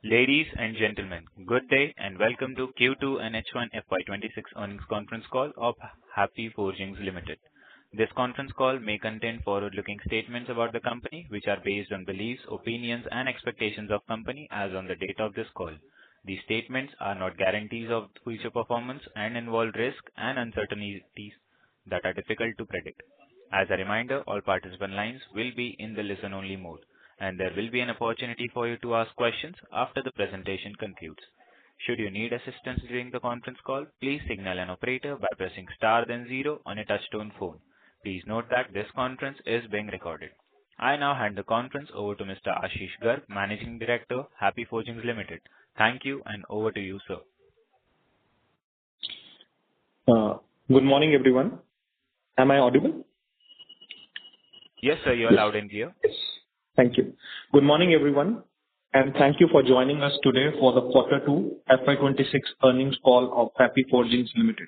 Ladies and gentlemen, good day and welcome to Q2 and H1 FY2026 earnings conference call of Happy Forgings Limited. This conference call may contain forward-looking statements about the company, which are based on beliefs, opinions, and expectations of the company as on the date of this call. These statements are not guarantees of future performance and involve risks and uncertainties that are difficult to predict. As a reminder, all participant lines will be in the listen-only mode, and there will be an opportunity for you to ask questions after the presentation concludes. Should you need assistance during the conference call, please signal an operator by pressing star then zero on a touch-tone phone. Please note that this conference is being recorded. I now hand the conference over to Mr. Ashish Garg, Managing Director, Happy Forgings Limited. Thank you, and over to you, sir. Good morning, everyone. Am I audible? Yes, sir, you are loud and clear. Yes. Thank you. Good morning, everyone, and thank you for joining us today for the Q2 FY26 earnings call of Happy Forgings Limited.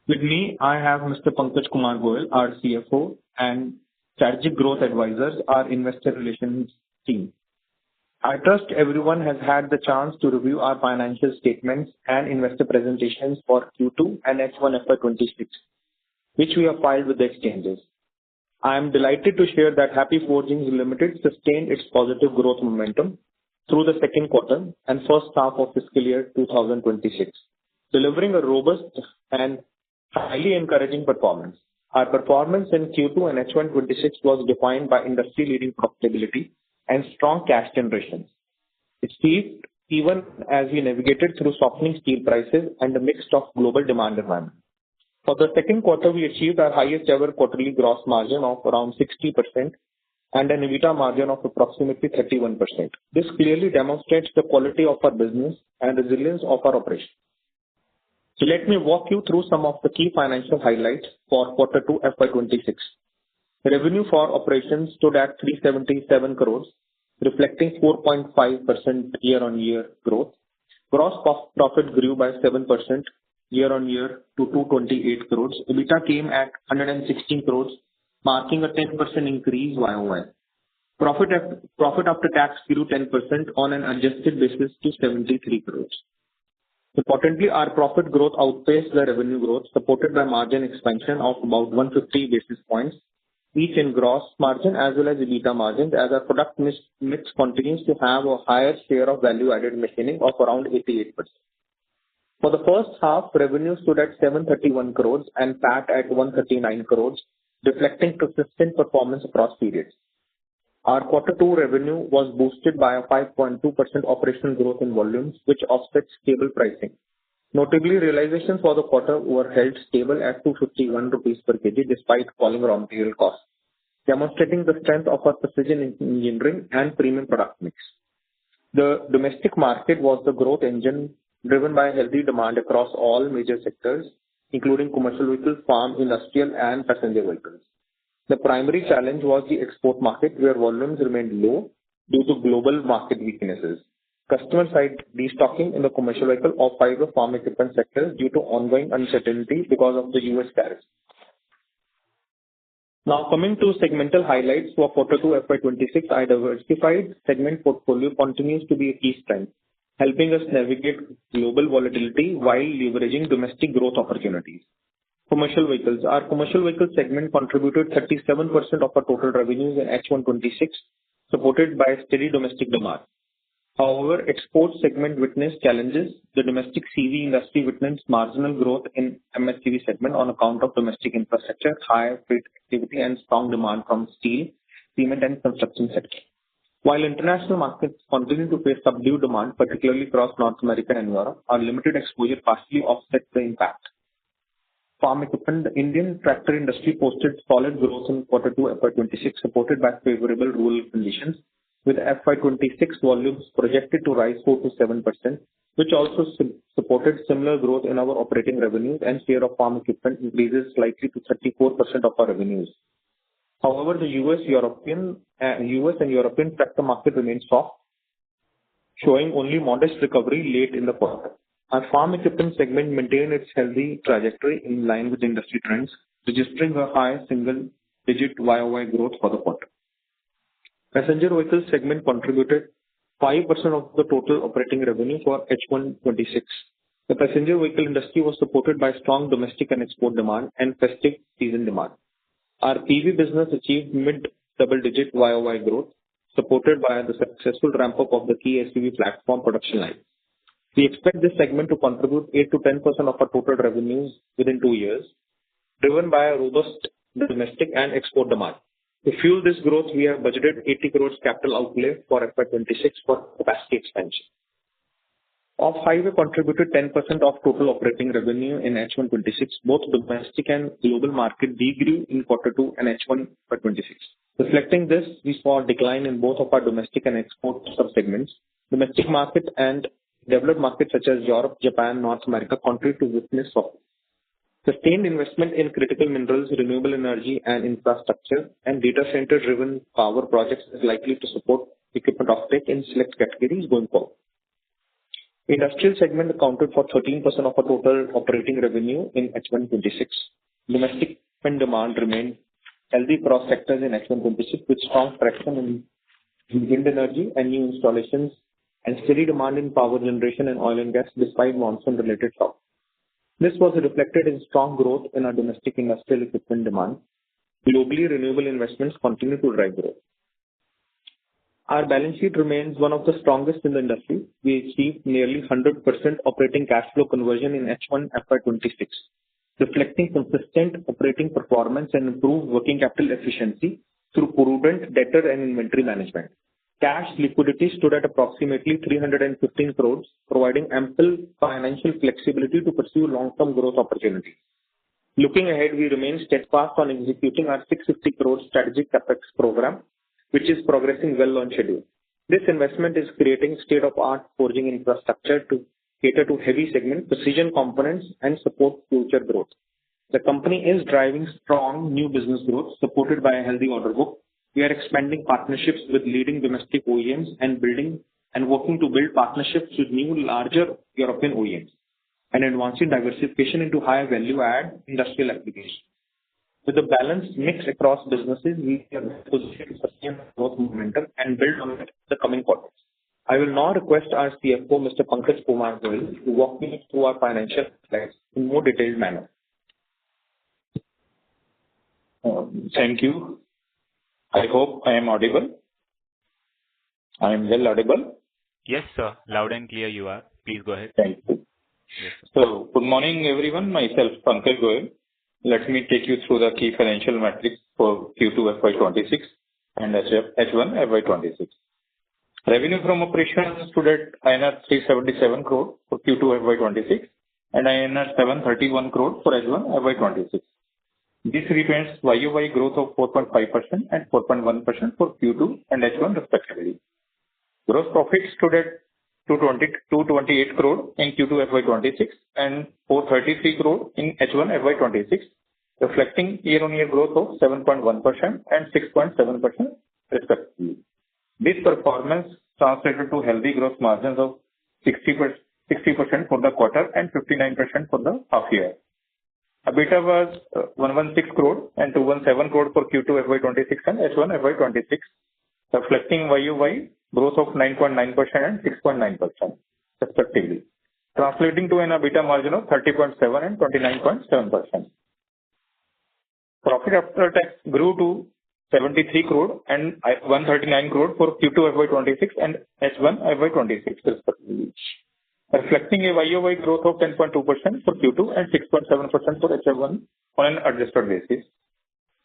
With me, I have Mr. Pankaj Kumar Goyal, our CFO, and Strategic Growth Advisors, our investor relations team. I trust everyone has had the chance to review our financial statements and investor presentations for Q2 and H1 FY26, which we have filed with the exchanges. I am delighted to share that Happy Forgings Limited sustained its positive growth momentum through the second quarter and first half of fiscal year 2026, delivering a robust and highly encouraging performance. Our performance in Q2 and H1 26 was defined by industry-leading profitability and strong cash generation. It achieved even as we navigated through softening steel prices and a mix of global demand environment. For the second quarter, we achieved our highest ever quarterly gross margin of around 60% and an EBITDA margin of approximately 31%. This clearly demonstrates the quality of our business and resilience of our operations. So let me walk you through some of the key financial highlights for Q2 FY26. Revenue for operations stood at 377 crores, reflecting 4.5% year-on-year growth. Gross profit grew by 7% year-on-year to 228 crores. EBITDA came at 116 crores, marking a 10% increase YOY. Profit after tax grew 10% on an adjusted basis to 73 crores. Importantly, our profit growth outpaced the revenue growth, supported by margin expansion of about 150 basis points, each in gross margin as well as EBITDA margins, as our product mix continues to have a higher share of value-added machining of around 88%. For the first half, revenue stood at 731 crores and PAT at 139 crores, reflecting consistent performance across periods. Our Q2 revenue was boosted by a 5.2% operational growth in volumes, which offset stable pricing. Notably, realizations for the quarter were held stable at 251 rupees per kg despite falling raw material costs, demonstrating the strength of our precision engineering and premium product mix. The domestic market was the growth engine, driven by healthy demand across all major sectors, including commercial vehicles, farm, industrial, and passenger vehicles. The primary challenge was the export market, where volumes remained low due to global market weaknesses. Customer-side destocking in the commercial vehicle, off-highway, farm equipment sectors due to ongoing uncertainty because of the US tariffs. Now, coming to segmental highlights for Q2 FY26, our diversified segment portfolio continues to be a key strength, helping us navigate global volatility while leveraging domestic growth opportunities. Commercial vehicles. Our commercial vehicle segment contributed 37% of our total revenues in H1 26, supported by steady domestic demand. However, export segment witnessed challenges. The domestic CV industry witnessed marginal growth in MHCV segment on account of domestic infrastructure, high freight activity, and strong demand from steel, cement, and construction sector. While international markets continue to face subdued demand, particularly across North America and Europe, our limited exposure partially offsets the impact. Farm equipment. The Indian tractor industry posted solid growth in Q2 FY26, supported by favorable rural conditions, with FY26 volumes projected to rise 4 to 7%, which also supported similar growth in our operating revenues, and share of farm equipment increases slightly to 34% of our revenues. However, the US and European tractor market remains soft, showing only modest recovery late in the quarter. Our farm equipment segment maintained its healthy trajectory in line with industry trends, registering a high single-digit YOY growth for the quarter. Passenger vehicle segment contributed 5% of the total operating revenue for H126. The passenger vehicle industry was supported by strong domestic and export demand and festive season demand. Our PV business achieved mid-double-digit YOY growth, supported by the successful ramp-up of the key SUV platform production line. We expect this segment to contribute 8 to 10% of our total revenues within 2 years, driven by a robust domestic and export demand. To fuel this growth, we have budgeted 80 crores capital outlay for FY26 for capacity expansion. Off-highway contributed 10% of total operating revenue in H126. Both domestic and global market degrew in Q2 and H1 FY26. Reflecting this, we saw a decline in both of our domestic and export sub-segments. Domestic market and developed markets such as Europe, Japan, North America continue to witness softness. Sustained investment in critical minerals, renewable energy and infrastructure, and data center-driven power projects is likely to support equipment offtake in select categories going forward. Industrial segment accounted for 13% of our total operating revenue in H126. Domestic demand remained healthy across sectors in H126 with strong traction in wind energy and new installations and steady demand in power generation and oil and gas despite monsoon-related shocks. This was reflected in strong growth in our domestic industrial equipment demand. Globally, renewable investments continue to drive growth. Our balance sheet remains one of the strongest in the industry. We achieved nearly 100% operating cash flow conversion in H1 FY26, reflecting consistent operating performance and improved working capital efficiency through prudent debtor and inventory management. Cash liquidity stood at approximately 315 crores, providing ample financial flexibility to pursue long-term growth opportunities. Looking ahead, we remain steadfast on executing our 650 crores strategic capex program, which is progressing well on schedule. This investment is creating state-of-the-art forging infrastructure to cater to heavy segment, precision components, and support future growth. The company is driving strong new business growth, supported by a healthy order book. We are expanding partnerships with leading domestic OEMs and working to build partnerships with new, larger European OEMs and advancing diversification into higher value-add industrial applications. With a balanced mix across businesses, we are positioned to sustain growth momentum and build on it in the coming quarters. I will now request our CFO, Mr. Pankaj Kumar Goyal, to walk me through our financial slides in more detailed manner. Thank you. I hope I am audible. I am well audible. Yes, sir. Loud and clear you are. Please go ahead. Thank you. Yes, So, good morning, everyone. Myself, Concall Goyal. Let me take you through the key financial metrics for Q2 FY26 and H1 FY26. Revenue from operations stood at INR 377 crore for Q2 FY26 and INR 731 crore for H1 FY26. This represents YOY growth of 4.5% and 4.1% for Q2 and H1 respectively. Gross profit stood at 228 crore in Q2 FY26 and 433 crore in H1 FY26, reflecting year-on-year growth of 7.1% and 6.7% respectively. This performance translated to healthy gross margins of 60% for the quarter and 59% for the half year. EBITDA was 116 crore and 217 crore for Q2 FY26 and H1 FY26, reflecting YOY growth of 9.9% and 6.9% respectively, translating to an EBITDA margin of 30.7% and 29.7%. Profit after tax grew to 73 crore and 139 crore for Q2 FY26 and H1 FY26 respectively, reflecting a YOY growth of 10.2% for Q2 and 6.7% for H1 on an adjusted basis.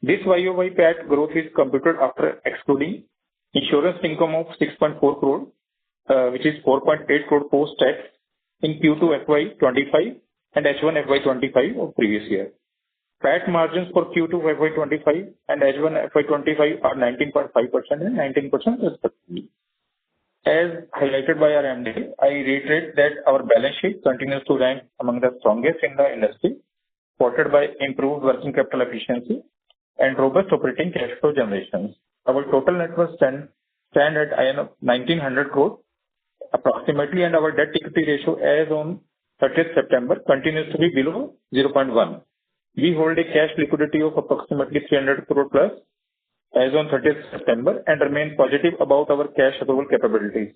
This YOY PAT growth is computed after excluding insurance income of 6.4 crore, which is 4.8 crore post-tax in Q2 FY25 and H1 FY25 of previous year. PAT margins for Q2 FY25 and H1 FY25 are 19.5% and 19% respectively. As highlighted by our MD, I reiterate that our balance sheet continues to rank among the strongest in the industry, supported by improved working capital efficiency and robust operating cash flow generations. Our total net worth stand at 1,900 crore approximately, and our debt-equity ratio as on 30th September continues to be below 0.1. We hold a cash liquidity of approximately 300 crore plus as on 30th September and remain positive about our cash available capabilities.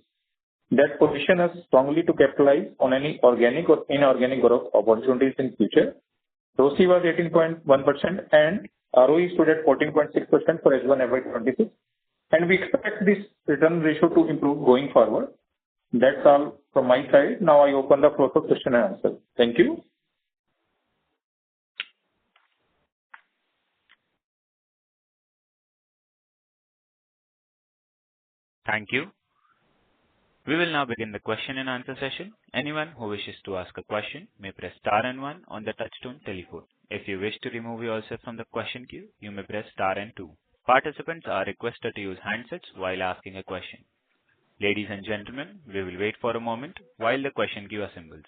that position us strongly to capitalize on any organic or inorganic growth opportunities in future. ROCE was 18.1% and ROE stood at 14.6% for H1 FY26, and we expect this return ratio to improve going forward. That's all from my side. Now I open the floor for question and answer. Thank you. Thank you. We will now begin the question and answer session. Anyone who wishes to ask a question may press star and one on the touchtone telephone. If you wish to remove yourself from the question queue, you may press star and two. Participants are requested to use handsets while asking a question. Ladies and gentlemen, we will wait for a moment while the question queue assembles.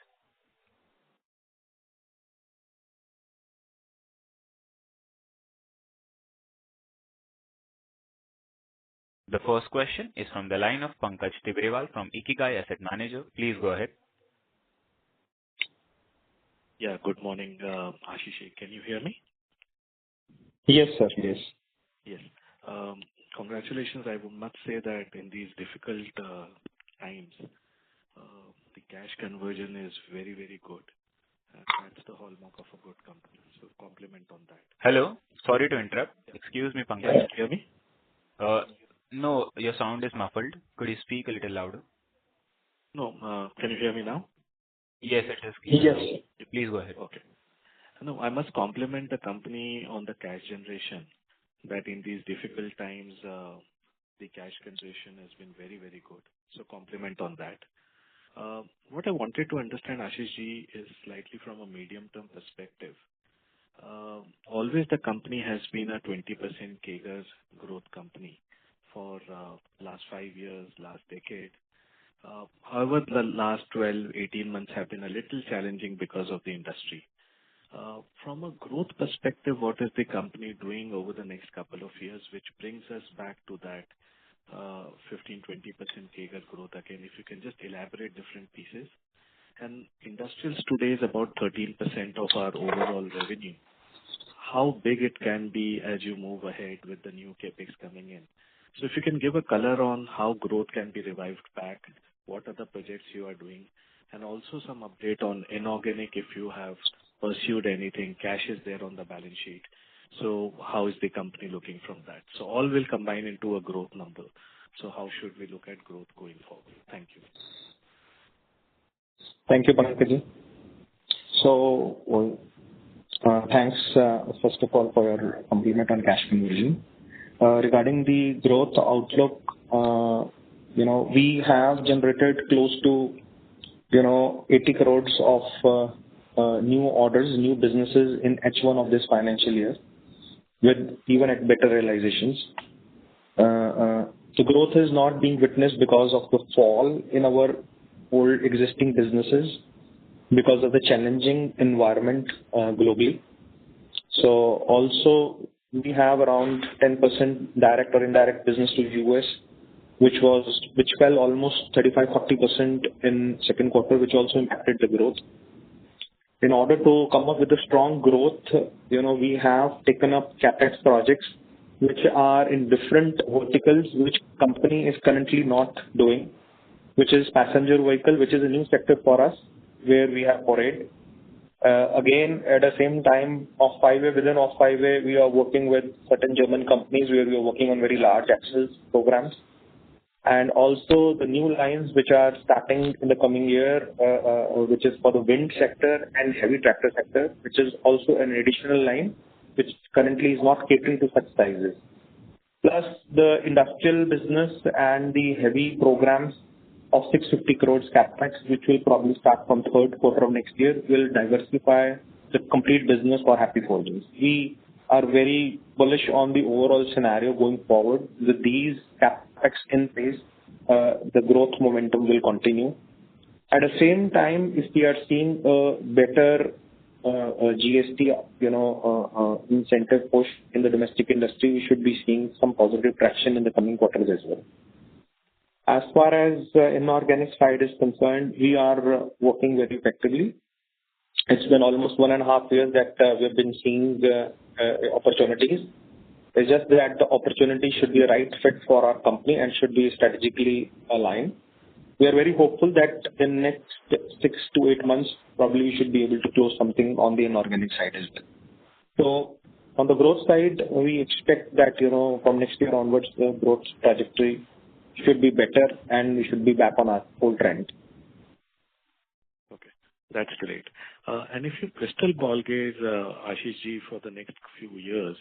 The first question is from the line of Pankaj Tibrewal from Ikigai Asset Manager. Please go ahead. Yeah, good morning, Ashish. Can you hear me? Yes, sir. Yes. Yes. Congratulations. I must say that in these difficult times, the cash conversion is very, very good. That's the hallmark of a good company. So compliment on that. Hello. Sorry to interrupt. Excuse me, Pankaj. Can you hear me? No, your sound is muffled. Could you speak a little louder? No. Can you hear me now? Yes, it is clear. Yes. Please go ahead. Okay. No, I must compliment the company on the cash generation, that in these difficult times, the cash conversion has been very, very good. So compliment on that. What I wanted to understand, Ashish ji, is slightly from a medium-term perspective. Always the company has been a 20% CAGR growth company for last 5 years, last decade. However, the last 12, 18 months have been a little challenging because of the industry. From a growth perspective, what is the company doing over the next couple of years, which brings us back to that 15-20% CAGR growth again? If you can just elaborate different pieces. And industrials today is about 13% of our overall revenue. How big it can be as you move ahead with the new capex coming in? So if you can give a color on how growth can be revived back, what are the projects you are doing, and also some update on inorganic if you have pursued anything. Cash is there on the balance sheet. So how is the company looking from that? So all will combine into a growth number. So how should we look at growth going forward? Thank you. Thank you, Pankaj. So, thanks, first of all, for your compliment on cash conversion. Regarding the growth outlook, we have generated close to, 80 crores of new orders, new businesses in H1 of this financial year, with even at better realizations. The growth is not being witnessed because of the fall in our old existing businesses, because of the challenging environment globally. So also we have around 10% direct or indirect business to US, which fell almost 35-40% in second quarter, which also impacted the growth. In order to come up with a strong growth, we have taken up capex projects which are in different verticals, which company is currently not doing, which is passenger vehicle, which is a new sector for us, where we have forayed. Again, at the same time, off-highway, within off-highway, we are working with certain German companies where we are working on very large axles programs. And also the new lines which are starting in the coming year, which is for the wind sector and heavy tractor sector, which is also an additional line, which currently is not catering to such sizes. Plus the industrial business and the heavy programs of 650 crores capex, which will probably start from third quarter of next year, will diversify the complete business for Happy Forgings. We are very bullish on the overall scenario going forward. With these capex in place, the growth momentum will continue. At the same time, if we are seeing a better GST, incentive push in the domestic industry, we should be seeing some positive traction in the coming quarters as well. As far as inorganic side is concerned, we are working very effectively. It's been almost 1.5 years that we've been seeing opportunities. It's just that the opportunity should be a right fit for our company and should be strategically aligned. we are very hopeful that in next 6 to 8 months, probably we should be able to close something on the inorganic side as well. So on the growth side, we expect that, from next year onwards, the growth trajectory should be better and we should be back on our full trend. Okay, that's great. And if you crystal ball gaze, Ashish ji, for the next few years,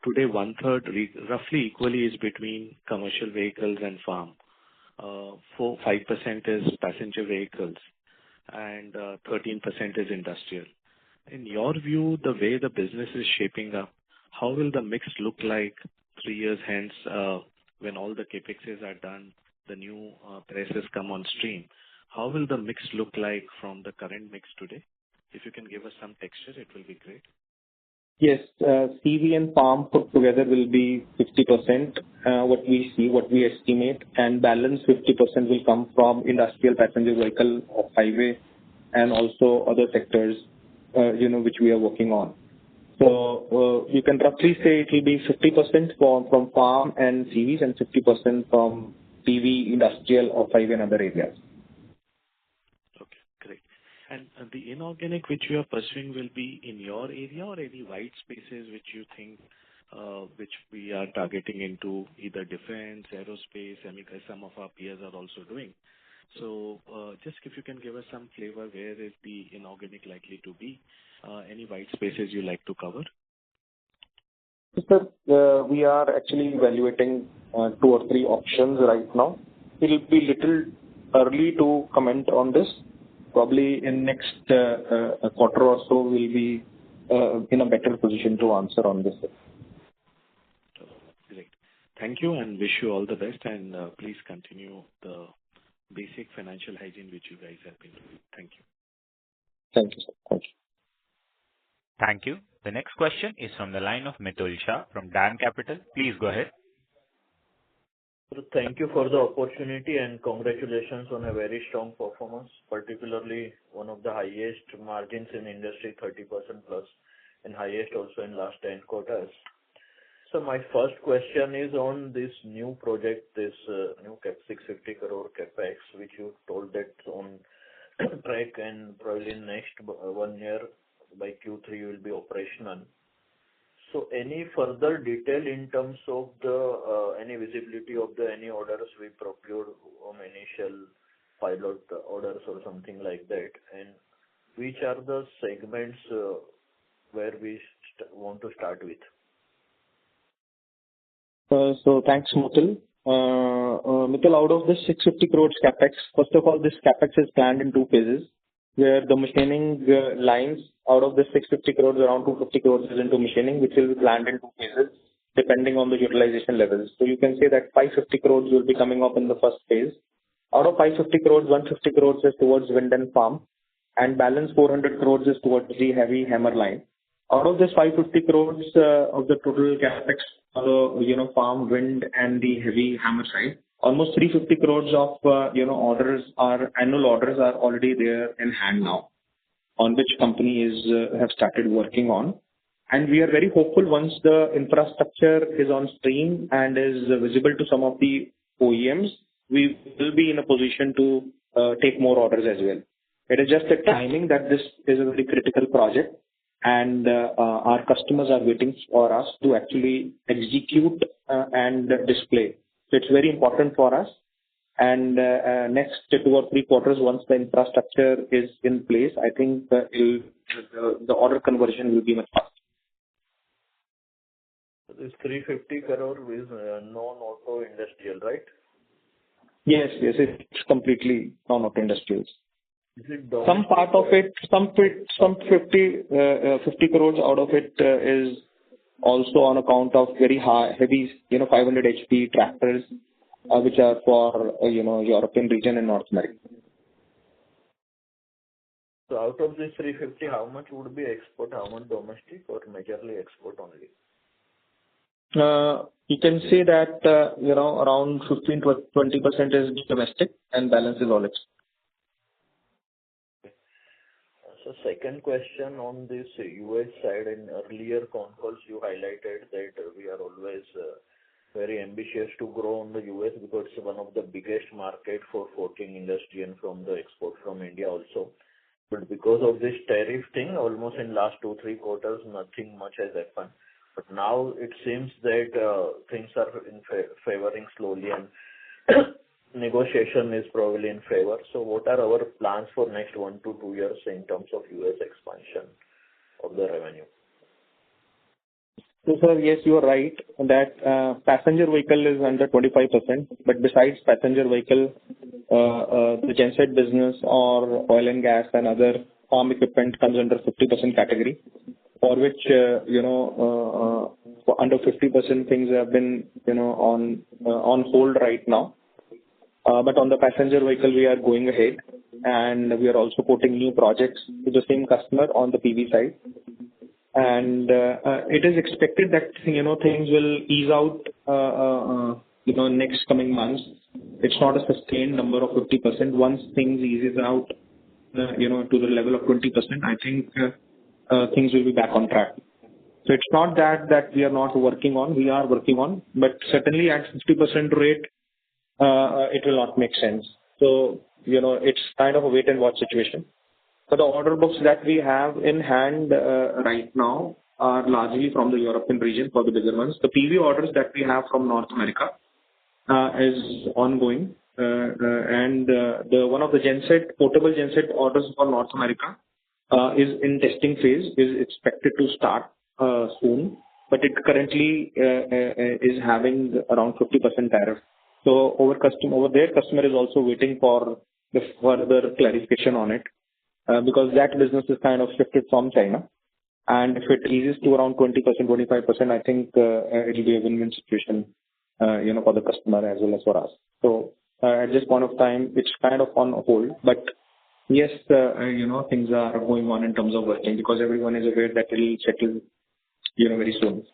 today one-third roughly equally is between commercial vehicles and farm. 5% is passenger vehicles and 13% is industrial. In your view, the way the business is shaping up, how will the mix look like 3 years hence when all the capexes are done, the new presses come on stream? How will the mix look like from the current mix today? If you can give us some texture, it will be great. Yes, CV and farm put together will be 50%, what we estimate, and balance 50% will come from industrial passenger vehicle or highway and also other sectors, which we are working on. So you can roughly say it will be 50% from farm and CVs and 50% from PV, industrial or highway and other areas. Okay, great. And the inorganic which you are pursuing will be in your area or any white spaces which you think which we are targeting into either defense, aerospace, some of our peers are also doing. So just if you can give us some flavor, where is the inorganic likely to be? Any white spaces you like to cover? Sir, we are actually evaluating 2 or 3 options right now. It will be little early to comment on this. Probably in next a quarter or so, we'll be in a better position to answer on this. Great. Thank you and wish you all the best, and please continue the basic financial hygiene which you guys have been doing. Thank you. Thank you, sir. Thank you. Thank you. The next question is from the line of Mitul Shah from DAM Capital. Please go ahead. Thank you for the opportunity and congratulations on a very strong performance, particularly one of the highest margins in industry, 30% plus, and highest also in last 10 quarters. So my first question is on this new project, this new 650 crore capex, which you told that on track and probably next 1 year by Q3 will be operational. So any further detail in terms of the any visibility of the any orders we procured on initial pilot orders or something like that, and which are the segments where we want to start with? So thanks, Mitul. Mitul, out of this 650 crores capex, first of all, this capex is planned in 2 phases, where the machining lines out of the 650 crores, around 250 crores is into machining, which will be planned in 2 phases, depending on the utilization levels. So you can say that 550 crores will be coming up in the first phase. Out of 550 crores, 150 crores is towards wind and farm, and balance 400 crores is towards the heavy hammer line. Out of this 550 crores of the total capex, farm, wind, and the heavy hammer side, almost 350 crores of annual orders are already there in hand now, on which company have started working on. And we are very hopeful once the infrastructure is on stream and is visible to some of the OEMs, we will be in a position to take more orders as well. It is just a timing that this is a very critical project, and our customers are waiting for us to actually execute and display. So it's very important for us. And next 2 or 3 quarters, once the infrastructure is in place, I think the order conversion will be much faster. This 350 crore is non-auto industrial, right? Yes, it's completely non-auto industrials. Is it some part of it, some 50 crores out of it is also on account of very heavy, 500 HP tractors, which are for, European region and North America. So out of this 350, how much would be export, how much domestic, or majorly export only? You can say that, around 15 to 20% is domestic and balance is all export. So second question on this US side, in earlier con calls you highlighted that we are always very ambitious to grow in the US because it's one of the biggest market for forging industry and from the export from India also. But because of this tariff thing, almost in last 2-3 quarters, nothing much has happened. But now it seems that things are in favoring slowly and negotiation is probably in favor. So what are our plans for next 1 to 2 years in terms of US expansion of the revenue? So, sir, yes, you are right that passenger vehicle is under 25%, but besides passenger vehicle, the genset business or oil and gas and other farm equipment comes under 50% category, for which, for under 50% things have been, on hold right now. But on the passenger vehicle, we are going ahead, and we are also putting new projects to the same customer on the PV side. And it is expected that things will ease out next coming months. It's not a sustained number of 50%. Once things eases out to the level of 20%, I think things will be back on track. So it's not that we are not working on. We are working on, but certainly at 50% rate, it will not make sense. So it's kind of a wait and watch situation. But the order books that we have in hand right now are largely from the European region for the bigger ones. The PV orders that we have from North America is ongoing, and the one of the portable genset orders for North America is in testing phase, is expected to start soon, but it currently is having around 50% tariff. So over there, customer is also waiting for the further clarification on it. Because that business is kind of shifted from China. And if it eases to around 20%, 25%, I think it will be a win-win situation, for the customer as well as for us. So at this point of time, it's kind of on hold. But yes, things are going on in terms of working because everyone is aware that it will settle, very soon.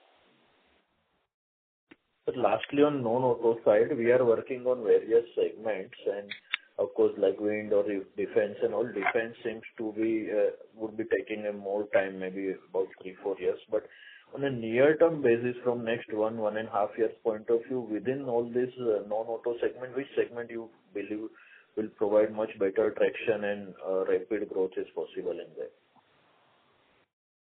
But lastly, on non-auto side, we are working on various segments and of course, like wind or defense and all, defense seems to be, would be taking a more time, maybe about 3-4 years. But on a near-term basis from next 1.5 years point of view, within all this non-auto segment, which segment you believe will provide much better traction and rapid growth is possible in there?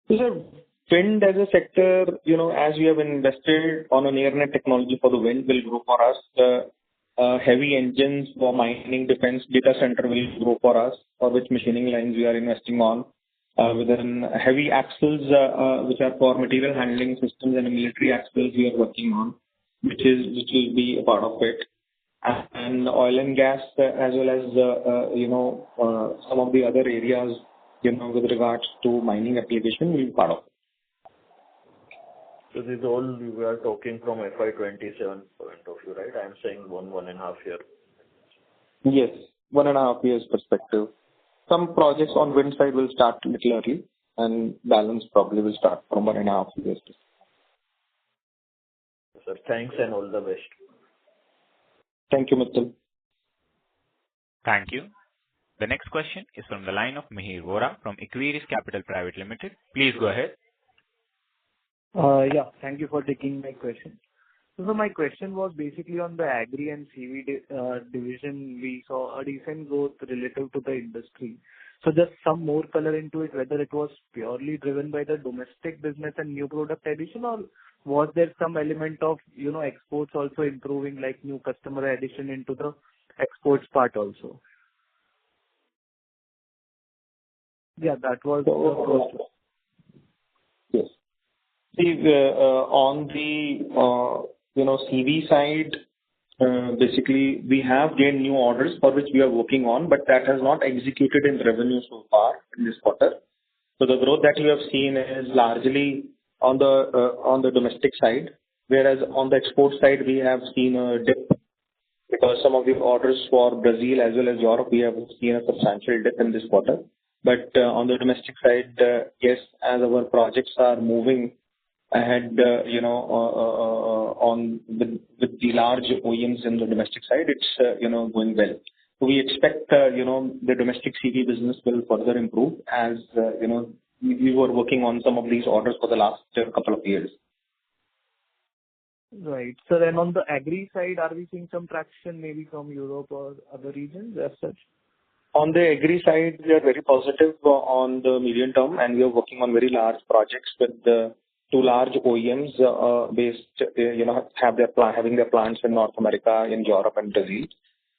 So, sir, wind as a sector, as we have invested on a near-net technology for the wind will grow for us. Heavy engines for mining, defense, data center will grow for us, for which machining lines we are investing on. Within heavy axles, which are for material handling systems and military axles we are working on, which will be a part of it. And oil and gas, as well as, some of the other areas, with regards to mining application will be part of it. So this is all we are talking from FY27 point of view, right? I am saying 1.5 year. Yes, 1.5 years perspective. Some projects on wind side will start a little early, and balance probably will start from 1.5 years. Sir, thanks and all the best. Thank you, Mittal. Thank you. The next question is from the line of Mihir Vora from Equirus Capital Private Limited. Please go ahead. Yeah, thank you for taking my question. So my question was basically on the agri and CV division. We saw a decent growth relative to the industry. So just some more color into it, whether it was purely driven by the domestic business and new product addition, or was there some element of, exports also improving, like new customer addition into the exports part also? Yeah, that was the first. Yes. See, on the CV side, basically we have gained new orders for which we are working on, but that has not executed in revenue so far in this quarter. So the growth that you have seen is largely on the domestic side, whereas on the export side we have seen a dip because some of the orders for Brazil as well as Europe we have seen a substantial dip in this quarter. But on the domestic side, yes, as our projects are moving ahead, on with the large OEMs in the domestic side, it's going well. So we expect the domestic CV business will further improve as we were working on some of these orders for the last couple of years. Right. So then on the agri side, are we seeing some traction maybe from Europe or other regions as such? On the agri side, we are very positive on the medium term, and we are working on very large projects with the two large OEMs having their plants in North America, in Europe, and Brazil.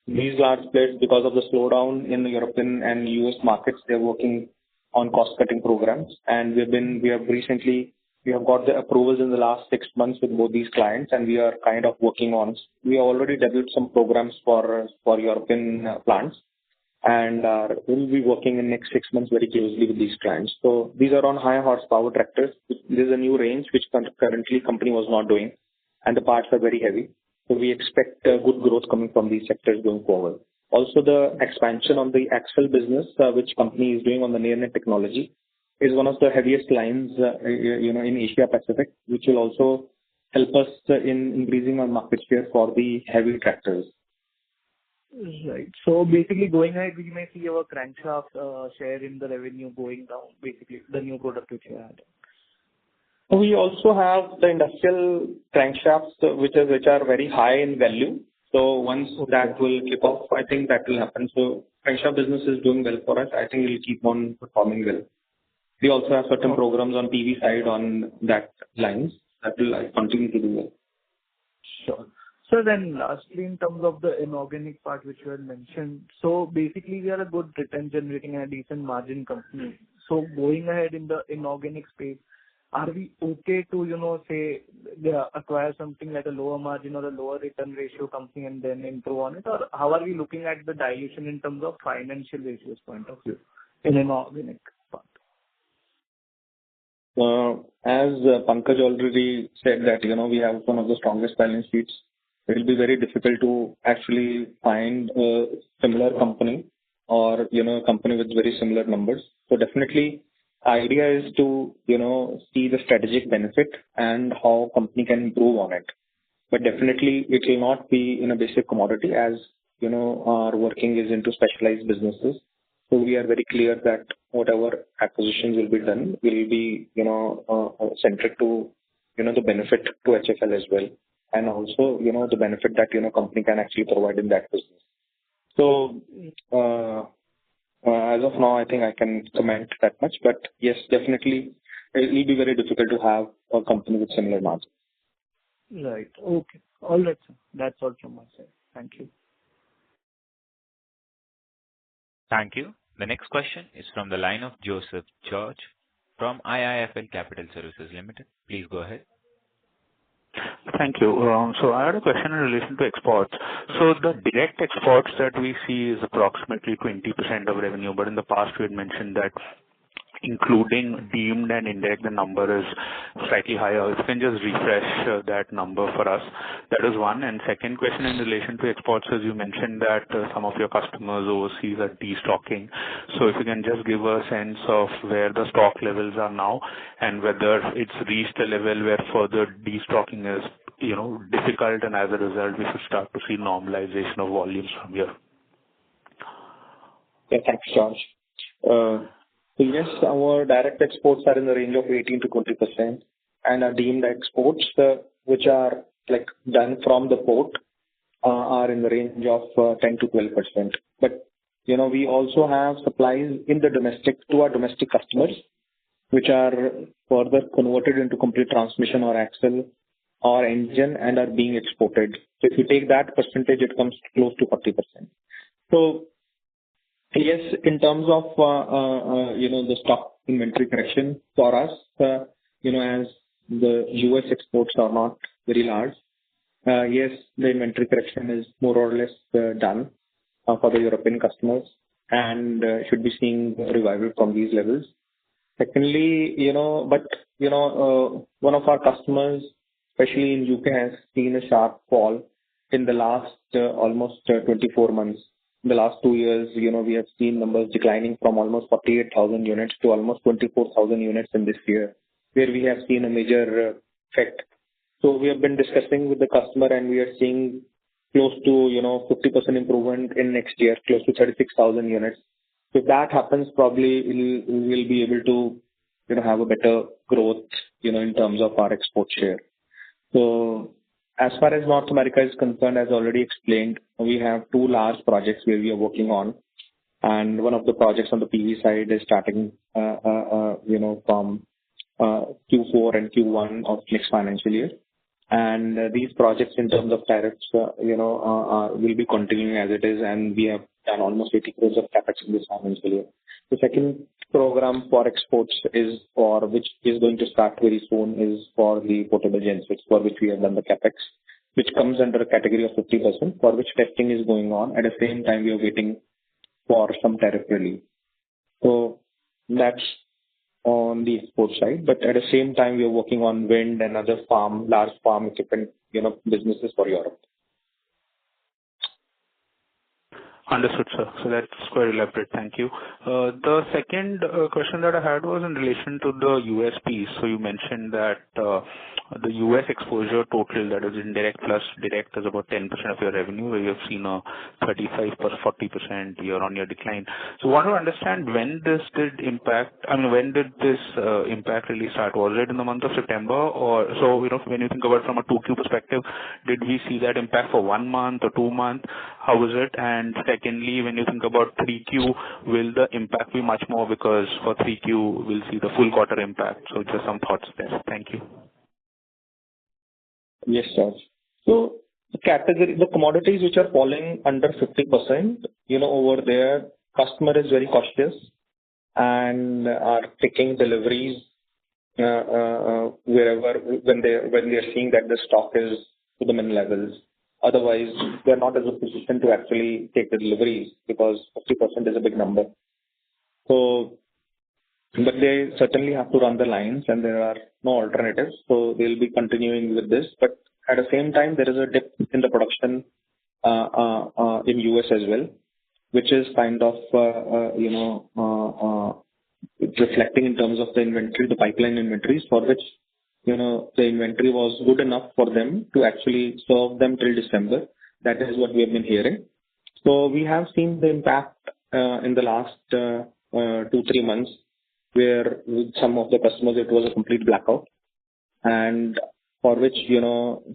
These large players, because of the slowdown in the European and US markets, they're working on cost-cutting programs. And we have got the approvals in the last 6 months with both these clients, and we are kind of working on. We have already developed some programs for European plants, and we'll be working in next 6 months very closely with these clients. So these are on high horsepower tractors. This is a new range which currently company was not doing, and the parts are very heavy. So we expect good growth coming from these sectors going forward. Also, the expansion on the axle business, which company is doing on the near net technology, is one of the heaviest lines, in Asia Pacific, which will also help us in increasing our market share for the heavy tractors. Right. So basically, going ahead, we may see our crankshaft share in the revenue going down, basically, the new product which you had. We also have the industrial crankshafts, which are very high in value. So once that will kick off, I think that will happen. So crankshaft business is doing well for us. I think it will keep on performing well. We also have certain programs on PV side on that lines that will continue to do well. Sure. So then lastly, in terms of the inorganic part which you had mentioned, so basically we are a good return generating and a decent margin company. So going ahead in the inorganic space, are we okay to, say, acquire something like a lower margin or a lower return ratio company and then improve on it? Or how are we looking at the dilution in terms of financial ratios point of view in inorganic part? As Pankaj already said that, we have one of the strongest balance sheets. It will be very difficult to actually find a similar company or, a company with very similar numbers. So definitely, idea is to, see the strategic benefit and how company can improve on it. But definitely, it will not be in a basic commodity as, our working is into specialized businesses. So we are very clear that whatever acquisitions will be done will be, centric to, the benefit to HFL as well. And also, the benefit that, company can actually provide in that business. So, as of now, I think I can comment that much. But yes, definitely, it will be very difficult to have a company with similar margins. Right. Okay. All right, sir. That's all from my side. Thank you. Thank you. The next question is from the line of Joseph George from IIFL Capital Services Limited. Please go ahead. Thank you. So I had a question in relation to exports. So the direct exports that we see is approximately 20% of revenue, but in the past we had mentioned that including deemed and indirect, the number is slightly higher. If you can just refresh that number for us. That is one. And second question in relation to exports, as you mentioned that some of your customers overseas are destocking. So if you can just give a sense of where the stock levels are now and whether it's reached a level where further destocking is, difficult, and as a result, we should start to see normalization of volumes from here. Yeah, thanks, George. So yes, our direct exports are in the range of 18 to 20%, and our deemed exports, which are like done from the port, are in the range of 10 to 12%. But we also have supplies in the to our domestic customers, which are further converted into complete transmission or axle or engine and are being exported. So if you take that percentage, it comes close to 40%. So yes, in terms of, the stock inventory correction for us, as the US exports are not very large, yes, the inventory correction is more or less done for the European customers and should be seeing revival from these levels. Secondly, one of our customers, especially in UK, has seen a sharp fall in the last almost 24 months. In the last 2 years, we have seen numbers declining from almost 48,000 units to almost 24,000 units in this year, where we have seen a major effect. So we have been discussing with the customer and we are seeing close to, 50% improvement in next year, close to 36,000 units. So if that happens, probably we'll be able to, have a better growth, in terms of our export share. So As far as North America is concerned, as already explained, we have two large projects where we are working on, and one of the projects on the PV side is starting, from Q4 and Q1 of next financial year. And these projects in terms of tariffs, will be continuing as it is, and we have done almost 80 crores of capex in this financial year. The second program for exports which is going to start very soon, is for the portable gensets, for which we have done the capex, which comes under a category of 50%, for which testing is going on. At the same time, we are waiting for some tariff relief. So that's on the export side, but at the same time, we are working on wind and other large farm equipment, businesses for Europe. Understood, sir. So that's quite elaborate. Thank you. The second question that I had was in relation to the US piece. So you mentioned that the US exposure total, that is indirect plus direct, is about 10% of your revenue, where you have seen a 35 or 40% year-on-year decline. So I want to understand when this did impact. When did this impact really start? Was it in the month of September, or so? When you think about it from a 2Q perspective, did we see that impact for 1 month or 2 months? How was it? And secondly, when you think about 3Q, will the impact be much more, because for 3Q we'll see the full quarter impact? So just some thoughts there. Thank you. Yes, sir. So the commodities which are falling under 50%, over there, customer is very cautious and are taking deliveries wherever when they are seeing that the stock is to the min levels. Otherwise, they are not in a position to actually take the deliveries, because 50% is a big number. So, but they certainly have to run the lines, and there are no alternatives. So they'll be continuing with this. But at the same time, there is a dip in the production in US as well, which is kind of reflecting in terms of the inventory, the pipeline inventories, for which the inventory was good enough for them to actually serve them till December. That is what we have been hearing. So we have seen the impact in the last 2-3 months, where with some of the customers it was a complete blackout, and for which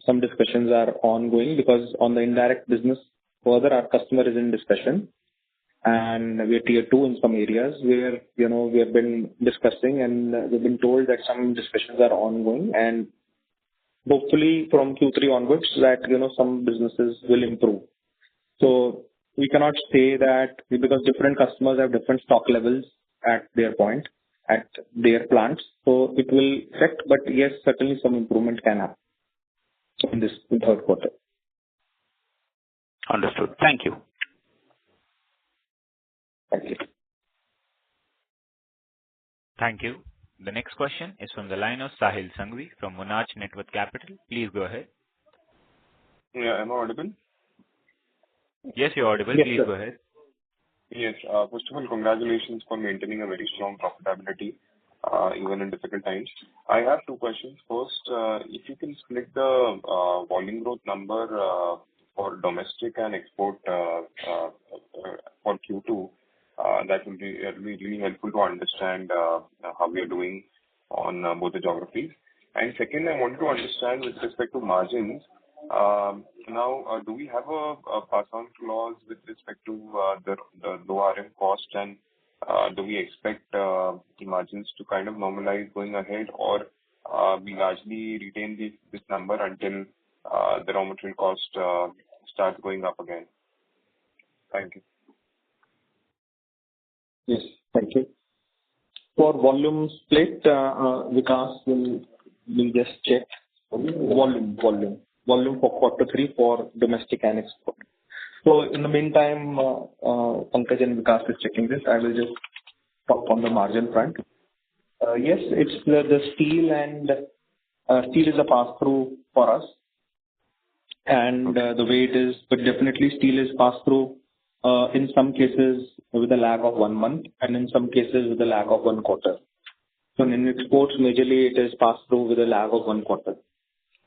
some discussions are ongoing, because on the indirect business further our customer is in discussion, and we are tier 2 in some areas where we have been discussing, and we've been told that some discussions are ongoing, and hopefully from Q3 onwards that some businesses will improve. So we cannot say that, because different customers have different stock levels at their point, at their plants, so it will affect. But yes, certainly some improvement can happen in this third quarter. Understood. Thank you. Thank you. Thank you. The next question is from the line of Sahil Sanghvi from Monarch Networth Capital. Please go ahead. Yeah, am I audible? Yes, you're audible. Yes, please sir. go ahead. Yes. First of all, congratulations for maintaining a very strong profitability, even in difficult times. I have 2 questions. First, if you can split the volume growth number for domestic and export for Q2, that will be really helpful to understand how we are doing on both the geographies. And second, I wanted to understand with respect to margins. Now, do we have a pass-on clause with respect to the low RM cost, and do we expect the margins to kind of normalize going ahead, or we largely retain this number until the raw material cost starts going up again? Thank you. Yes, thank you. For volume split, Vikas will just check volume for quarter 3 for domestic and export. So in the meantime, Pankaj and Vikas is checking this. I will just talk on the margin front. Yes, it's the steel, and steel is a pass-through for us, and the way it is, but definitely steel is pass-through in some cases with a lag of 1 month, and in some cases with a lag of 1 quarter. So in exports, majorly it is passed-through with a lag of 1 quarter.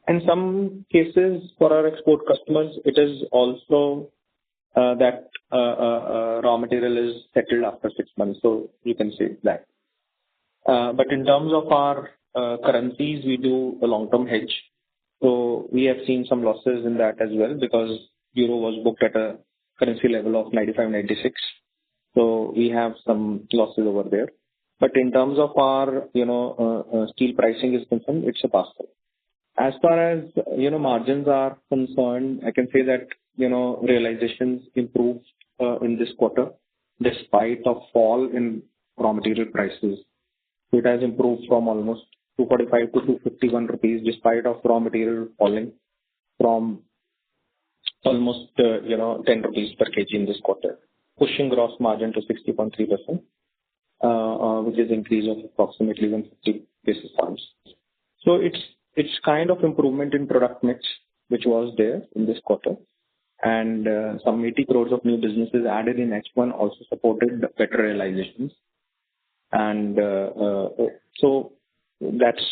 In some cases, for our export customers, it is also that raw material is settled after 6 months, so you can say that. But in terms of our currencies, we do a long-term hedge. So we have seen some losses in that as well because euro was booked at a currency level of 95.96. So we have some losses over there. But in terms of our, steel pricing is concerned, it's a pass-through. As far as, margins are concerned, I can say that, realizations improved in this quarter despite a fall in raw material prices. So it has improved from almost 245 to 251 rupees despite of raw material falling from almost, 10 rupees per kg in this quarter, pushing gross margin to 60.3%, which is increase of approximately 150 basis points. So it's kind of improvement in product mix, which was there in this quarter. And some 80 crores of new businesses added in H1 also supported better realizations. And so that's,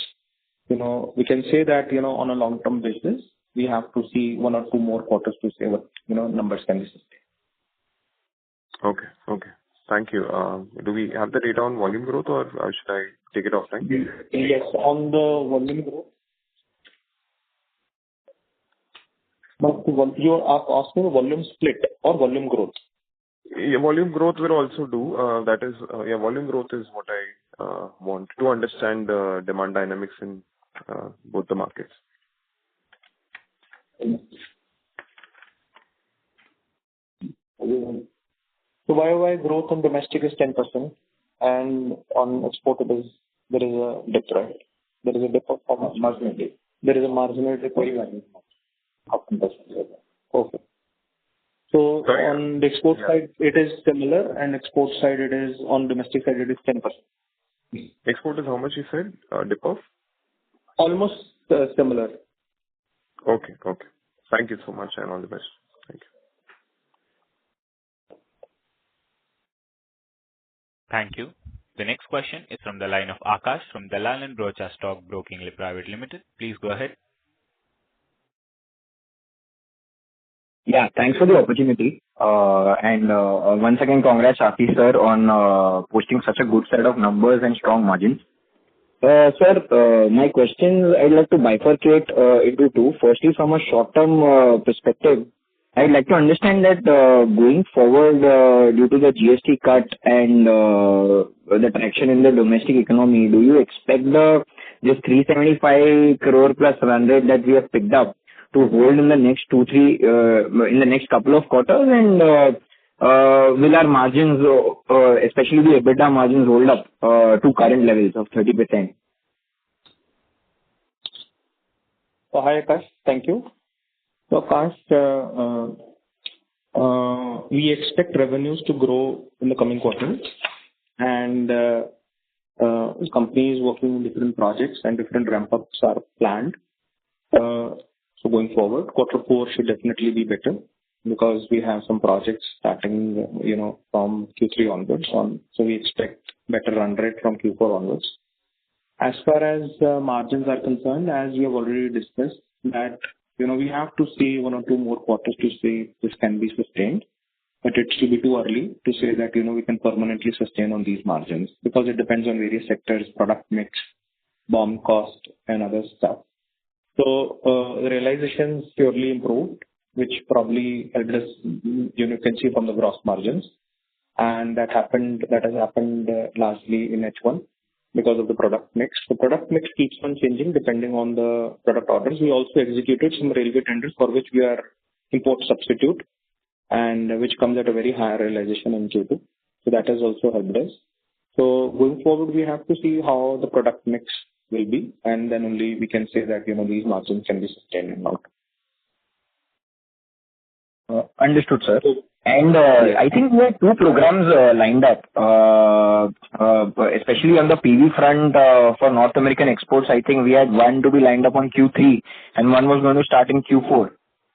we can say that, on a long-term basis, we have to see 1 or 2 more quarters to say what, numbers can be sustained. Okay. Thank you. Do we have the data on volume growth or should I take it offline? Yes, on the volume growth. But you're asking volume split or volume growth? Yeah, volume growth will also do. Volume growth is what I want to understand the demand dynamics in both the markets. So YOY growth on domestic is 10% and on export there is a dip, right? There is a dip of marginal dip. There is a marginal dip of 0.5%. Okay. So on the export side, it is similar, and export side it is, on domestic side, it is 10%. Export is how much you said? Dip of? Almost similar. Okay. Thank you so much and all the best. Thank you. Thank you. The next question is from the line of Akash from Dalal and Broacha Stock Broking Private Limited. Please go ahead. Yeah, thanks for the opportunity. Once again, congrats, Afi sir, on posting such a good set of numbers and strong margins. Sir, my questions I'd like to bifurcate into 2. Firstly, from a short-term perspective, I'd like to understand that going forward, due to the GST cut and the traction in the domestic economy, do you expect this 375 crore plus run rate that we have picked up to hold in the next 2-3 in the next couple of quarters, and will our margins, especially the EBITDA margins, hold up to current levels of 30%? So hi Akash, thank you. So Akash, we expect revenues to grow in the coming quarters, and the company is working on different projects and different ramp-ups are planned. So going forward, Q4 should definitely be better because we have some projects starting, from Q3 onwards. So we expect better run rate from Q4 onwards. As far as margins are concerned, as we have already discussed, that we have to see 1 or 2 more quarters to see this can be sustained. But it should be too early to say that we can permanently sustain on these margins because it depends on various sectors, product mix, BOM cost, and other stuff. So the realizations purely improved, which probably helped us, you can see from the gross margins. And that has happened largely in H1 because of the product mix. The product mix keeps on changing depending on the product orders. We also executed some railway tenders for which we are import substitute and which comes at a very high realization in Q2. So that has also helped us. So going forward, we have to see how the product mix will be, and then only we can say that these margins can be sustained and out. Understood, sir. And I think we have 2 programs lined up, especially on the PV front for North American exports. I think we had 1 to be lined up on Q3 and 1 was going to start in Q4.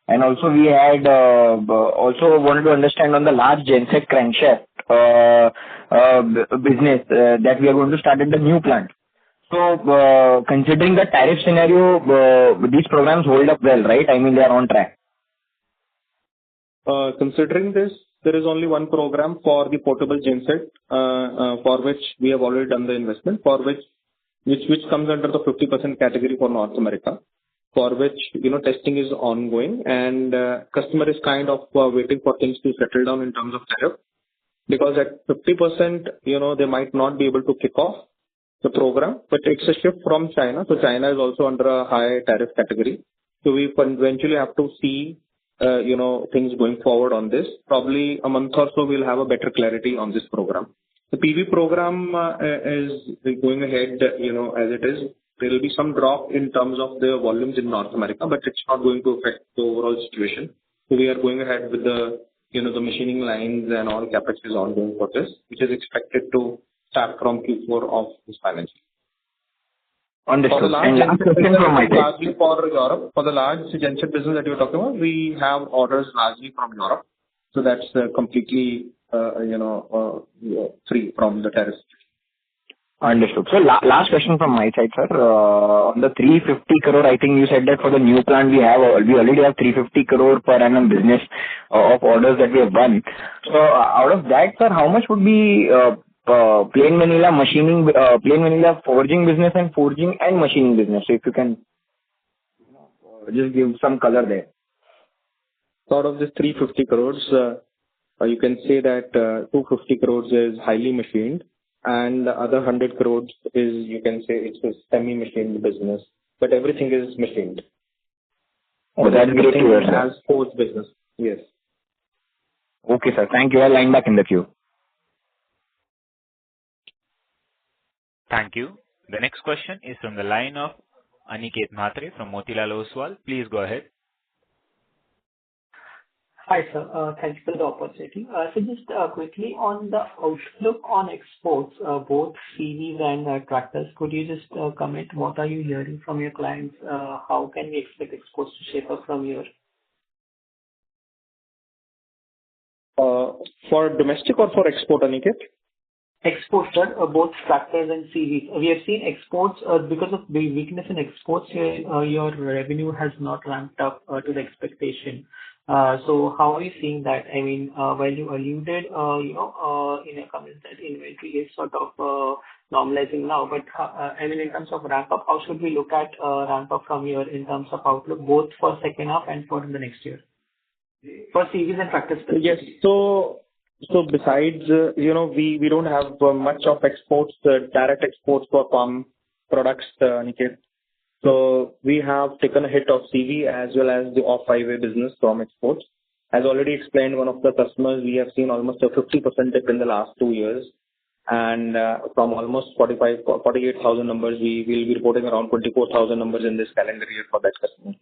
And also we had also wanted to understand on the large genset crankshaft business that we are going to start at the new plant. So considering the tariff scenario, these programs hold up well, right? I mean, they are on track. Considering this, there is only 1 program for the portable genset for which we have already done the investment, for which comes under the 50% category for North America. for which, testing is ongoing, and customer is kind of waiting for things to settle down in terms of tariff. Because at 50%, they might not be able to kick off the program, but it's a shift from China. So China is also under a high tariff category. So we eventually have to see, things going forward on this. Probably a month or so, we'll have a better clarity on this program. The PV program is going ahead, as it is. There will be some drop in terms of the volumes in North America, but it's not going to affect the overall situation. So we are going ahead with the, the machining lines and all capex is ongoing for this, which is expected to start from Q4 of this financial year. Understood. For the large And last question from my side. largely for Europe, for the large genset business that you're talking about, we have orders largely from Europe. So that's completely, free from the tariffs. Understood. So last question from my side, sir. On the 350 crore, I think you said that for the new plant we already have 350 crore per annum business of orders that we have won. So out of that, sir, how much would be plain vanilla machining, plain vanilla forging business and forging and machining business? So if you can just give some color there. So out of this 350 crores, you can say that 250 crores is highly machined, and the other 100 crores is, you can say, it's a semi-machined business, but everything is machined. Oh, that's great to hear, sir. As forged business, yes. Okay, sir. Thank you. I'll line back in the queue. Thank you. The next question is from the line of Aniket Mhatre from Motilal Oswal. Please go ahead. Hi, sir. Thank you for the opportunity. So just quickly on the outlook on exports, both CVs and tractors, could you just comment what are you hearing from your clients? How can we expect exports to shape up from here? For domestic or for export, Aniket? Exports, sir, both tractors and CVs. We have seen exports because of the weakness in exports, your revenue has not ramped up to the expectation. So how are you seeing that? I mean, while you alluded, in your comments that inventory is sort of normalizing now, but I mean, in terms of ramp up, how should we look at ramp up from here in terms of outlook, both for second half and for the next year? For CVs and tractors. Yes. So besides, we don't have much of exports, direct exports for farm products, Aniket. So we have taken a hit of CV as well as the off-highway business from exports. As already explained, one of the customers, we have seen almost a 50% dip in the last 2 years. And from almost 48,000 numbers, we will be reporting around 24,000 numbers in this calendar year for that customer.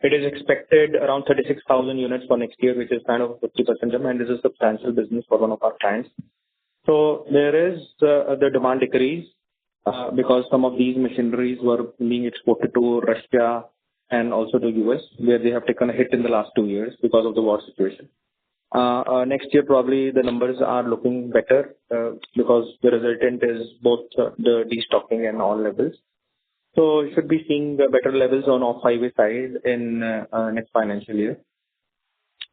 It is expected around 36,000 units for next year, which is kind of 50% jump, and this is a substantial business for one of our clients. So there is the demand decrease because some of these machineries were being exported to Russia and also to US, where they have taken a hit in the last 2 years because of the war situation. Next year, probably the numbers are looking better because the resultant is both the destocking and all levels. So you should be seeing better levels on off-highway side in next financial year.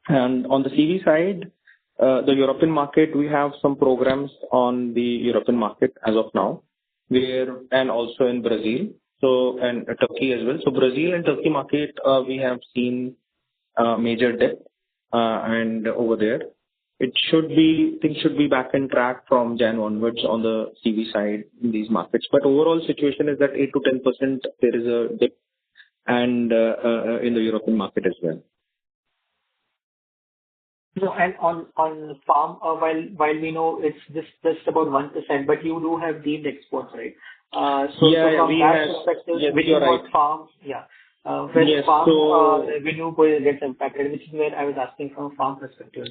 And on the CV side, the European market, we have some programs on the European market as of now, and also in Brazil, and Turkey as well. So Brazil and Turkey market, we have seen major dip, and over there, things should be back in track from Jan onwards on the CV side in these markets. But overall situation is that 8 to 10% there is a dip, and in the European market as well. No, and on farm, while we know it's just about 1%, but you do have deemed exports, right? So from that perspective, when you got farm, when farm revenue gets impacted, which is where I was asking from a farm perspective.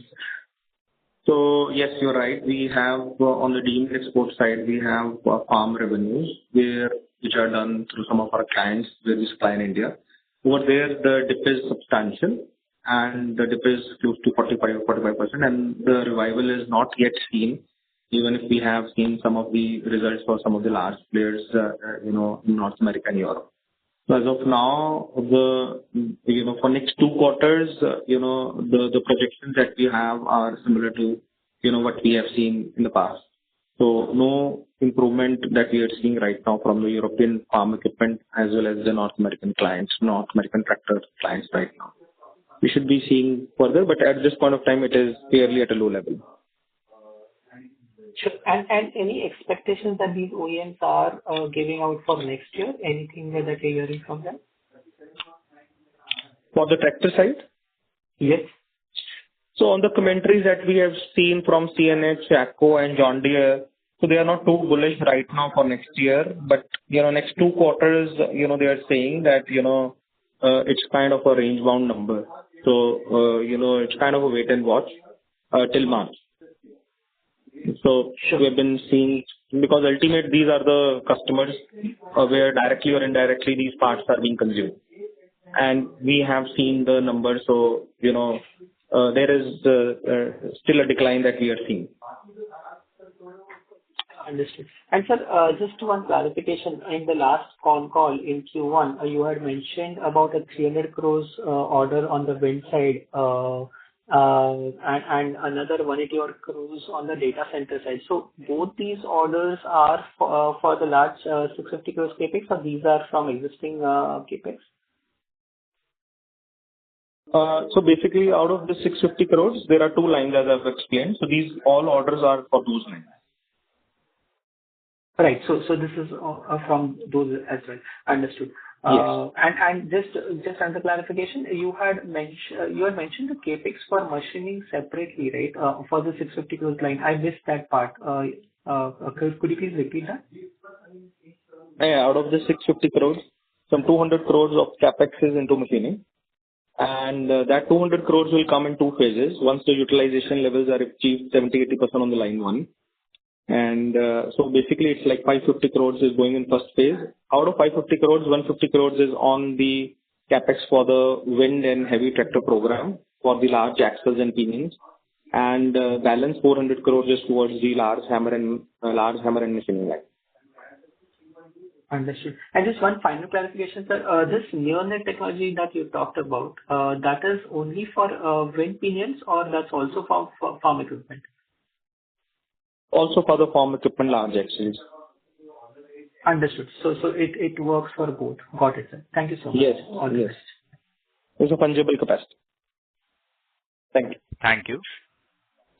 So yes, you're right. We have on the deemed export side, we have farm revenues which are done through some of our clients where we supply in India. Over there, the dip is substantial, and the dip is close to 45%, and the revival is not yet seen, even if we have seen some of the results for some of the large players, in North America and Europe. So as of now, for next 2 quarters, the projections that we have are similar to, what we have seen in the past. So no improvement that we are seeing right now from the European farm equipment as well as the North American clients, North American tractor clients right now. We should be seeing further, but at this point of time, it is clearly at a low level. Sure. And any expectations that these OEMs are giving out for next year? Anything that you're hearing from them? For the tractor side? Yes. So on the commentaries that we have seen from CNH, AGCO and John Deere, so they are not too bullish right now for next year, but, next 2 quarters, they are saying that, it's kind of a range-bound number. So, it's kind of a wait and watch till March. So we have been seeing, because ultimately these are the customers where directly or indirectly these parts are being consumed. And we have seen the numbers, so, there is still a decline that we are seeing. Understood. And sir, just one clarification. In the last call in Q1, you had mentioned about a 300 crores order on the wind side, and another 180 crores on the data center side. So both these orders are for the large 650 crores capex, or these are from existing capex? So basically, out of the 650 crores, there are 2 lines as I've explained. So these all orders are for those lines. Right. So this is from those as well. Understood. Yes. And just as a clarification, you had mentioned the capex for machining separately, right? For the 650 crores line. I missed that part. Could you please repeat that? Yeah, out of the 650 crores, some 200 crores of capex is into machining. And that 200 crores will come in 2 phases. Once the utilization levels are achieved 70-80% on the line 1. And so basically it's like 550 crores is going in first phase. Out of 550 crores, 150 crores is on the capex for the wind and heavy tractor program for the large axles and pinions. And balance 400 crores is towards the large hammer and machining line. Understood. And just one final clarification, sir. This neonet technology that you talked about, that is only for wind pinions, or that's also for farm equipment? Also for the farm equipment large axles. Understood. So it works for both. Got it, sir. Thank you so much. Yes. All the best. It's a fungible capacity. Thank you. Thank you.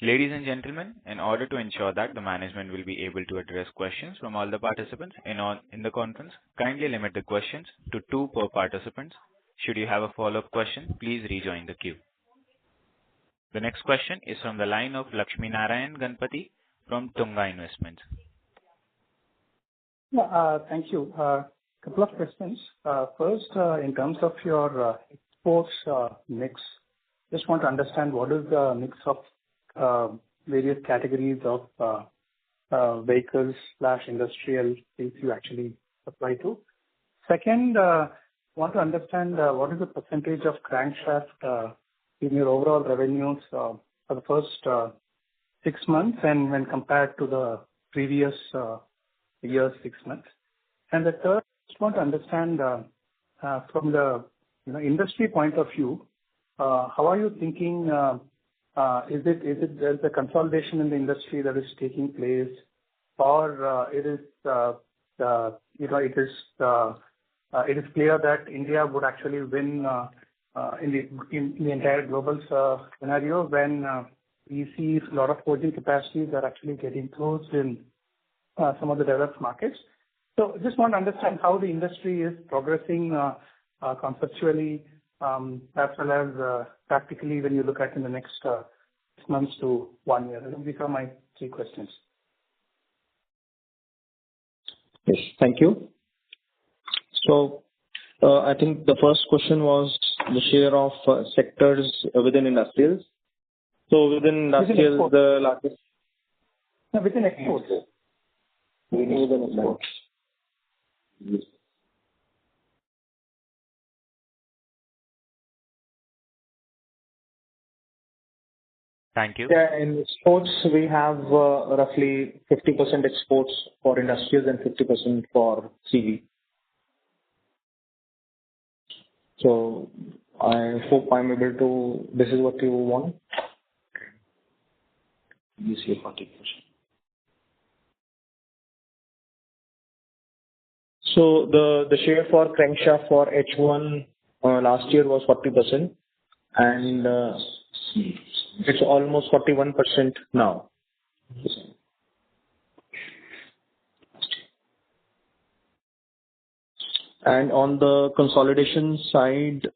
Ladies and gentlemen, in order to ensure that the management will be able to address questions from all the participants in the conference, kindly limit the questions to 2 per participant. Should you have a follow-up question, please rejoin the queue. The next question is from the line of Lakshmi Narayan Ganpati from Tunga Investments. Thank you. Couple of questions. First, in terms of your exports mix, just want to understand what is the mix of various categories of vehicles/industrial things you actually supply to. Second, want to understand what is the percentage of crankshaft in your overall revenues for the first 6 months and when compared to the previous year's 6 months. And the third, just want to understand from the industry point of view, how are you thinking? Is it there's a consolidation in the industry that is taking place, or it is clear that India would actually win in the entire global scenario when we see a lot of forging capacities are actually getting closed in some of the developed markets. So just want to understand how the industry is progressing conceptually as well as practically when you look at in the next 6 months to 1 year. These are my 3 questions. Yes, thank you. So I think the first question was the share of sectors within industrials. So within industrials, the largest. No, within exports. Within exports. Yes. Thank you. Yeah, in exports, we have roughly 50% exports for industrials and 50% for CV. So I hope I'm able to, this is what you want. Let me see 40%. So the share for crankshaft for H1 last year was 40%, and it's almost 41% now. And on the consolidation side,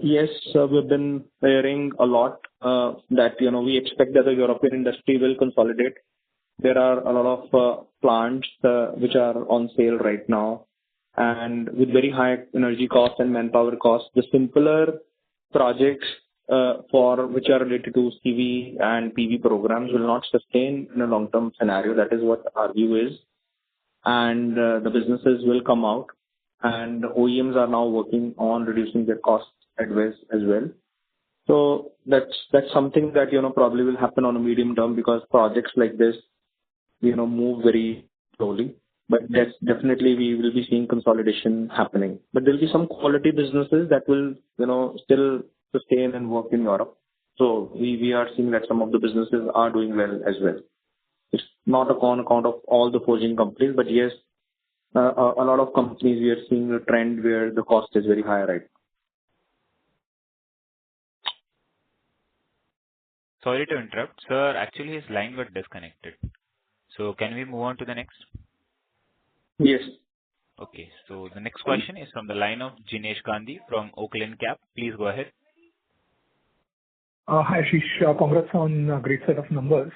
yes, we've been hearing a lot that, we expect that the European industry will consolidate. There are a lot of plants which are on sale right now, and with very high energy costs and manpower costs, the simpler projects for which are related to CV and PV programs will not sustain in a long-term scenario. That is what our view is. And the businesses will come out, and OEMs are now working on reducing their costs as well. So that's something that, probably will happen on a medium term, because projects like this, move very slowly. But that's definitely we will be seeing consolidation happening. But there'll be some quality businesses that will, still sustain and work in Europe. So we are seeing that some of the businesses are doing well as well. It's not on account of all the forging companies, but yes, a lot of companies, we are seeing a trend where the cost is very high right now. Sorry to interrupt, sir. Actually, his line got disconnected. So can we move on to the next? Yes. Okay. So the next question is from the line of Jinesh Gandhi from Oakland Cap. Please go ahead. Hi, Ashish. Congrats on a great set of numbers.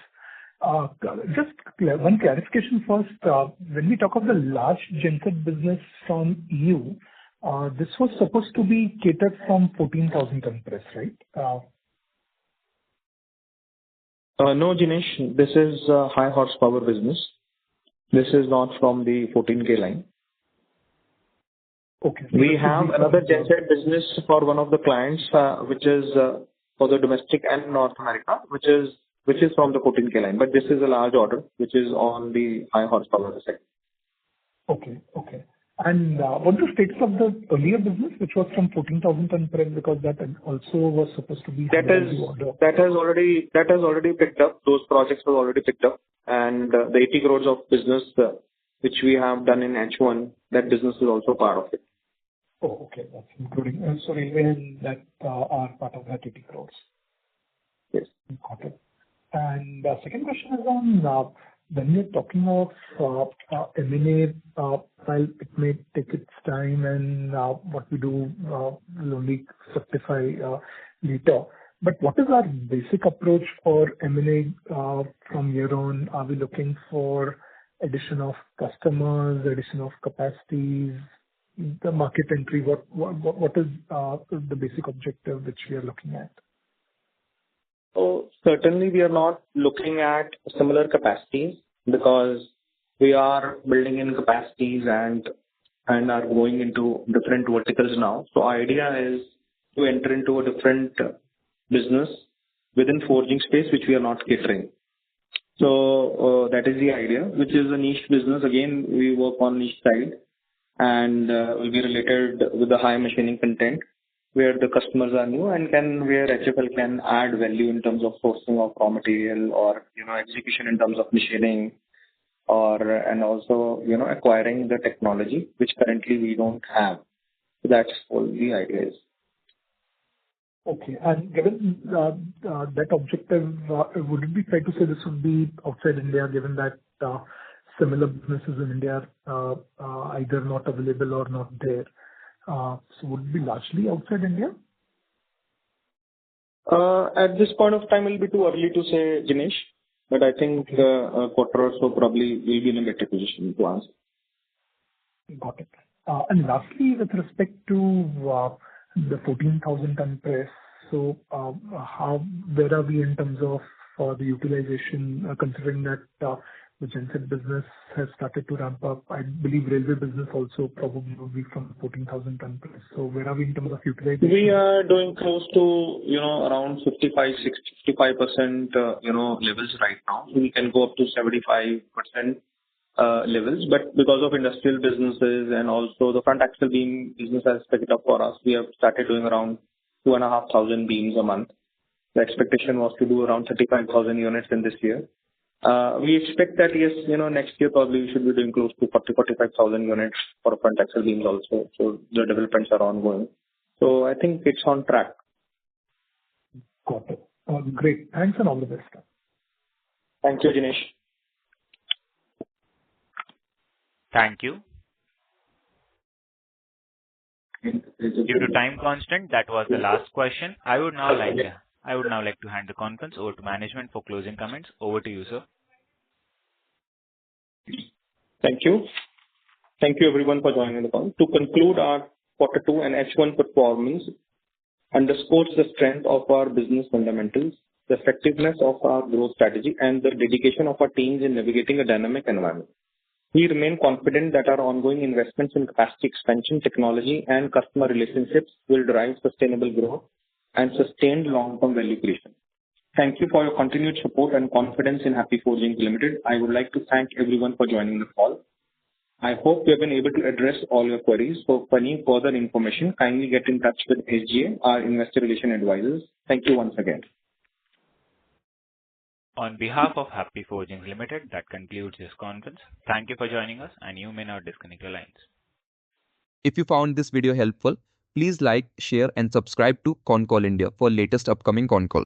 Just one clarification first. When we talk of the large genset business from EU, this was supposed to be catered from 14,000 ton press, right? No, Jinesh, this is a high horsepower business. This is not from the 14K line. Okay. We have another genset business for one of the clients, which is for the domestic and North America, which is from the 14K line. But this is a large order, which is on the high horsepower segment. Okay. And what the status of the earlier business, which was from 14,000 ton press, because that also was supposed to be that has already picked up. Those projects were already picked up, and the 80 crores of business which we have done in H1, that business is also part of it. Oh, okay. That's including so railway that are part of that 80 crores. Yes. Got it. And second question is on when you're talking of M&A, while it may take its time and what we do will only justify later. But what is our basic approach for M&A from here on? Are we looking for addition of customers, addition of capacities, the market entry? What is the basic objective which we are looking at? So certainly we are not looking at similar capacities, because we are building in capacities and are going into different verticals now. So idea is to enter into a different business within forging space, which we are not catering. So that is the idea, which is a niche business. Again, we work on niche side and will be related with the high machining content, where the customers are new and where HFL can add value in terms of sourcing of raw material or, execution in terms of machining and also, acquiring the technology, which currently we don't have. So that's all the idea is. Okay. And given that objective, would it be fair to say this would be outside India, given that similar businesses in India are either not available or not there? So would it be largely outside India? At this point of time, it will be too early to say, Jinesh, but I think a quarter or so probably will be in a better position to answer. Got it. And lastly, with respect to the 14,000 ton press, so where are we in terms of the utilization, considering that the genset business has started to ramp up? I believe railway business also probably will be from 14,000 ton press. So where are we in terms of utilization? We are doing close to, around 55% levels right now. We can go up to 75% levels, but because of industrial businesses and also the front axle beam business has picked up for us, we have started doing around 2,500 beams a month. The expectation was to do around 35,000 units in this year. We expect that, yes, next year probably we should be doing close to 40,000-45,000 units for front axle beams also. So the developments are ongoing. So I think it's on track. Got it. Great. Thanks and all the best. Thank you, Jinesh. Thank you. Due to time constraint, that was the last question. I would now like to hand the conference over to management for closing comments. Over to you, sir. Thank you. Thank you everyone for joining the call. To conclude, our Q2 and H1 performance underscores the strength of our business fundamentals, the effectiveness of our growth strategy, and the dedication of our teams in navigating a dynamic environment. We remain confident that our ongoing investments in capacity expansion, technology, and customer relationships will drive sustainable growth and sustained long-term value creation. Thank you for your continued support and confidence in Happy Forgings Limited. I would like to thank everyone for joining the call. I hope we have been able to address all your queries. For any further information, kindly get in touch with SGA, our investor relation advisors. Thank you once again. On behalf of Happy Forgings Limited, that concludes this conference. Thank you for joining us, and you may now disconnect your lines. If you found this video helpful, please like, share and subscribe to Concall India for latest upcoming Concall.